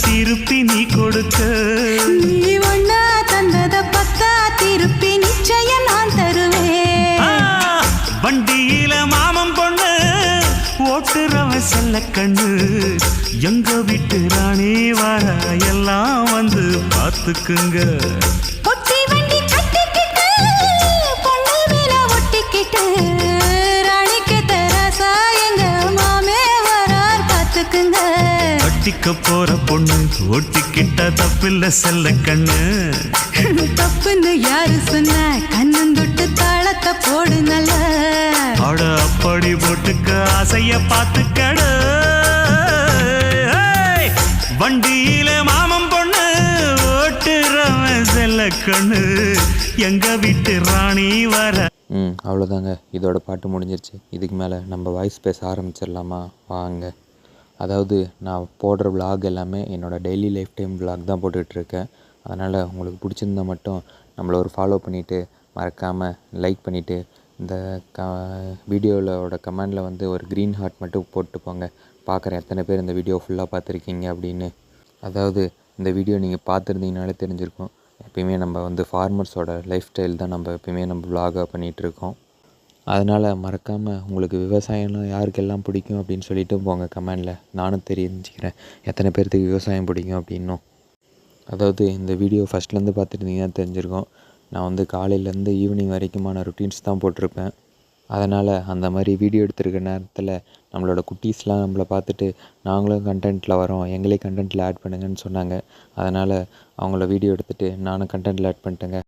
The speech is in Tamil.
திருப்பி நீ கொடுக்க. நீ ஒன்னா தந்தத பத்தா திருப்பி நிச்சயம் நான் தருவேன். வண்டியில மாமன் பொண்ணு ஓட்டுறவன் செல்ல கண்ணு, எங்க வீட்டு ராணி வர எல்லாம் வந்து பார்த்துக்குங்க. பொட்டி வண்டி கட்டிக்கிட்டு பொண்ணு மேல ஒட்டிக்கிட்டு ராணிக்கு தராசா எங்க மாமே வரார் பார்த்துக்குங்க. ஒட்டிக்க போற பொண்ணு ஒட்டிக்கிட்ட தப்பில்ல செல்ல கண்ணு. தப்புன்னு யாரு சொன்ன கண்ணந்தொட்டு தாளத்தை போடு நல்ல. அட அப்படி போட்டுக்க ஆசைய பார்த்துக்கட. வண்டியில மாமன் பொண்ணு ஓட்டுறவன் செல்ல கண்ணு, எங்க வீட்டு ராணி வர. அவ்வளோதாங்க, இதோட பாட்டு முடிஞ்சிருச்சு. இதுக்கு மேலே நம்ம வாய்ஸ் பேச ஆரம்பிச்சிடலாமா? வாங்க. அதாவது நான் போடுற விலாக் எல்லாமே என்னோடய டெய்லி லைஃப் டைம் விலாக் தான் போட்டுட்ருக்கேன். அதனால் உங்களுக்கு பிடிச்சிருந்தா மட்டும் நம்மளை ஒரு ஃபாலோ பண்ணிவிட்டு மறக்காமல் லைக் பண்ணிவிட்டு இந்த வீடியோவோட கமெண்டில் வந்து ஒரு க்ரீன் ஹார்ட் மட்டும் போட்டு போங்க. பார்க்குறேன் எத்தனை பேர் இந்த வீடியோ ஃபுல்லாக பார்த்துருக்கீங்க அப்படின்னு. அதாவது இந்த வீடியோ நீங்கள் பார்த்துருந்தீங்கனாலே தெரிஞ்சிருக்கும். எப்பயுமே நம்ம வந்து ஃபார்மர்ஸோட லைஃப் ஸ்டைல் தான் நம்ம எப்பயுமே நம்ம விலாகாக பண்ணிகிட்ருக்கோம். அதனால் மறக்காமல் உங்களுக்கு விவசாயம்லாம் யாருக்கெல்லாம் பிடிக்கும் அப்படின்னு சொல்லிவிட்டு போங்க கமெண்டில். நானும் தெரிஞ்சுக்கிறேன் எத்தனை பேர்த்துக்கு விவசாயம் பிடிக்கும் அப்படின்னும். அதாவது இந்த வீடியோ ஃபஸ்ட்லேருந்து பார்த்துருந்தீங்கன்னா தெரிஞ்சிருக்கும். நான் வந்து காலையிலேருந்து ஈவினிங் வரைக்குமான ருட்டீன்ஸ் தான் போட்டிருப்பேன். அதனால் அந்த மாதிரி வீடியோ எடுத்துருக்க நேரத்தில் நம்மளோட குட்டீஸ்லாம் நம்மளை பார்த்துட்டு நாங்களும் கண்டென்ட்டில் வரோம், எங்களே கண்டென்ட்டில் ஆட் பண்ணுங்கன்னு சொன்னாங்க. அதனால் அவங்கள வீடியோ எடுத்துகிட்டு நானும் கண்டென்ட்டில் ஆட் பண்ணிட்டேங்க.